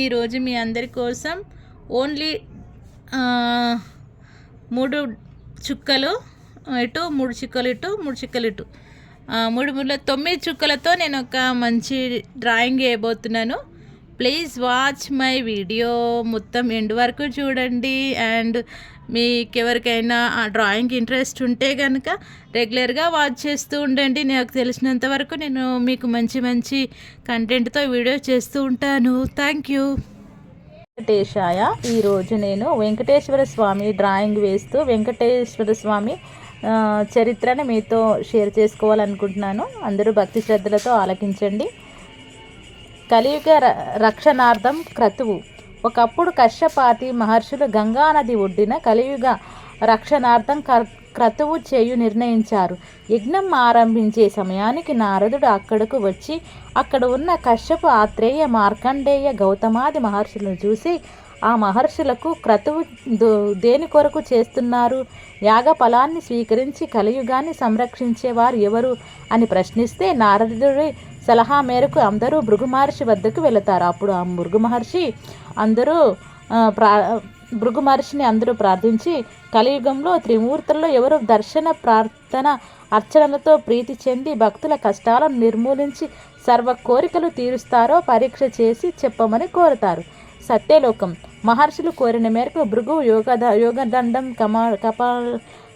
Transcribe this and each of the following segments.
ఈరోజు మీ అందరి కోసం ఓన్లీ 3 చుక్కలు ఇటు 3 చుక్కలు ఇటు 3 చుక్కలు ఇటు 9 చుక్కలతో నేను ఒక మంచి డ్రాయింగ్ వేయబోతున్నాను. ప్లీజ్ వాచ్ మై వీడియో మొత్తం ఎండ్ వరకు చూడండి. అండ్ మీకు ఎవరికైనా ఆ డ్రాయింగ్ ఇంట్రెస్ట్ ఉంటే కనుక రెగ్యులర్గా వాచ్ చేస్తూ ఉండండి. నాకు తెలిసినంత వరకు నేను మీకు మంచి మంచి కంటెంట్తో వీడియో చేస్తూ ఉంటాను. Thank you. వెంకటేశాయ. ఈరోజు నేను వెంకటేశ్వర స్వామి డ్రాయింగ్ వేస్తూ వెంకటేశ్వర స్వామి చరిత్రను మీతో షేర్ చేసుకోవాలనుకుంటున్నాను. అందరూ భక్తి శ్రద్ధలతో ఆలకించండి. కలియుగ రక్షణార్థం క్రతువు. ఒకప్పుడు కశ్యపాతి మహర్షులు గంగానది ఒడ్డిన కలియుగ రక్షణార్థం క్రతువు చేయు నిర్ణయించారు. యజ్ఞం ఆరంభించే సమయానికి నారదుడు అక్కడకు వచ్చి అక్కడ ఉన్న కశ్యపు, ఆత్రేయ, మార్కండేయ, గౌతమాది మహర్షులను చూసి ఆ మహర్షులకు క్రతువు దేని కొరకు చేస్తున్నారు, యాగ ఫలాన్ని స్వీకరించి కలియుగాన్ని సంరక్షించేవారు ఎవరు అని ప్రశ్నిస్తే నారదుడి సలహా మేరకు అందరూ భృగు మహర్షి వద్దకు వెళతారు. అప్పుడు ఆ భృగు మహర్షిని అందరూ ప్రార్థించి కలియుగంలో త్రిమూర్తుల్లో ఎవరు దర్శన, ప్రార్థన, అర్చనలతో ప్రీతి చెంది భక్తుల కష్టాలను నిర్మూలించి సర్వ కోరికలు తీరుస్తారో పరీక్ష చేసి చెప్పమని కోరుతారు. సత్యలోకం. మహర్షులు కోరిన మేరకు భృగు యోగదండం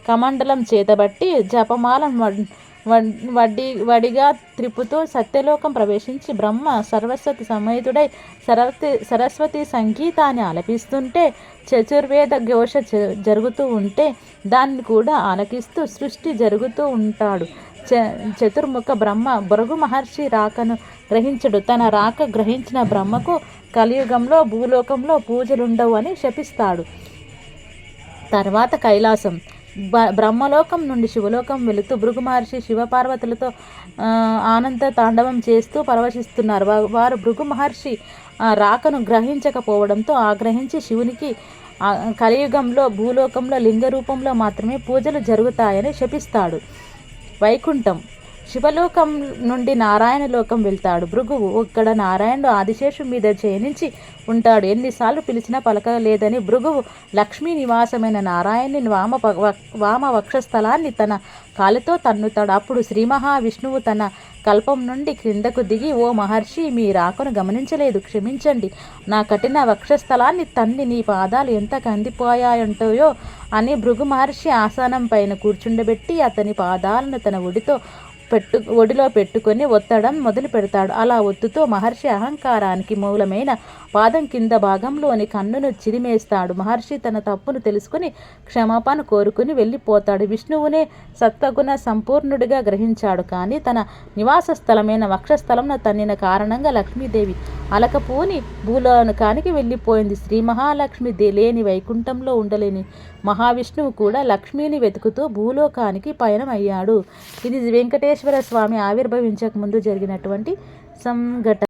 కమండలం చేతబట్టి జపమాల వడిగా త్రిపుతూ సత్యలోకం ప్రవేశించి బ్రహ్మ సరస్వతి సమేతుడై సరస్వతి సంగీతాన్ని ఆలపిస్తుంటే చతుర్వేద ఘోష జరుగుతూ ఉంటే దాన్ని కూడా ఆలకిస్తూ సృష్టి జరుగుతూ ఉంటాడు. చతుర్ముఖ బ్రహ్మ భృగు మహర్షి రాకను గ్రహించడు. తన రాక గ్రహించిన బ్రహ్మకు కలియుగంలో భూలోకంలో పూజలుండవు అని శపిస్తాడు. తర్వాత కైలాసం. బ్రహ్మలోకం నుండి శివలోకం వెళుతూ భృగు మహర్షి శివపార్వతులతో ఆనంద తాండవం చేస్తూ పరవశిస్తున్నారు. వారు భృగు మహర్షి రాకను గ్రహించకపోవడంతో ఆగ్రహించి శివునికి కలియుగంలో భూలోకంలో లింగ రూపంలో మాత్రమే పూజలు జరుగుతాయని శపిస్తాడు. వైకుంఠం. శివలోకం నుండి నారాయణ లోకం వెళ్తాడు భృగువు. ఇక్కడ నారాయణుడు ఆదిశేషు మీద చేయనించి ఉంటాడు. ఎన్నిసార్లు పిలిచినా పలకలేదని భృగువు లక్ష్మీ నివాసమైన నారాయణుని వామ వక్షస్థలాన్ని తన కాలితో తన్నుతాడు. అప్పుడు శ్రీ మహావిష్ణువు తన కల్పం నుండి క్రిందకు దిగి, ఓ మహర్షి, మీ రాకను గమనించలేదు, క్షమించండి. నా కఠిన వక్షస్థలాన్ని తన్ని నీ పాదాలు ఎంత కందిపోయాయంటాయో అని భృగు మహర్షి ఆసనం పైన కూర్చుండబెట్టి అతని పాదాలను తన ఒడిలో పెట్టుకొని ఒత్తడం మొదలు పెడతాడు. అలా ఒత్తుతో మహర్షి అహంకారానికి మూలమైన పాదం కింద భాగంలోని కన్నును చిరిమేస్తాడు. మహర్షి తన తప్పును తెలుసుకుని క్షమాపణ కోరుకుని వెళ్ళిపోతాడు. విష్ణువునే సత్వగుణ సంపూర్ణుడిగా గ్రహించాడు. కానీ తన నివాస స్థలమైన వక్షస్థలంలో తన్నిన కారణంగా లక్ష్మీదేవి అలకపోని భూలోకానికి వెళ్ళిపోయింది. శ్రీ మహాలక్ష్మి లేని వైకుంఠంలో ఉండలేని మహావిష్ణువు కూడా లక్ష్మిని వెతుకుతూ భూలోకానికి పయనమయ్యాడు. ఇది వెంకటేశ్వర స్వామి ఆవిర్భవించక ముందు జరిగినటువంటి సంఘటన.